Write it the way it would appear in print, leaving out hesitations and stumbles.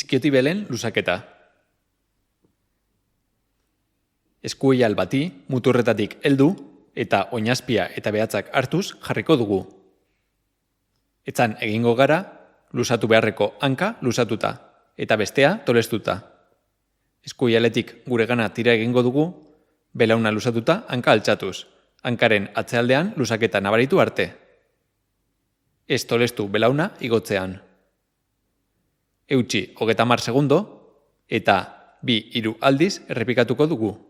Iskiotibelen lusaketa. Eskuial bati muturretatik heldu eta oinazpia eta behatzak hartuz jarriko dugu. Etzan egingo gara, lusatu beharreko hanka lusatuta eta bestea tolestuta. Eskuialetik guregana tira egingo dugu, belauna lusatuta hanka altxatuz, hankaren atzealdean lusaketa nabaritu arte. Ez tolestu belauna igotzean. Eutsi 30 segundo eta 2-3 aldiz errepikatuko dugu.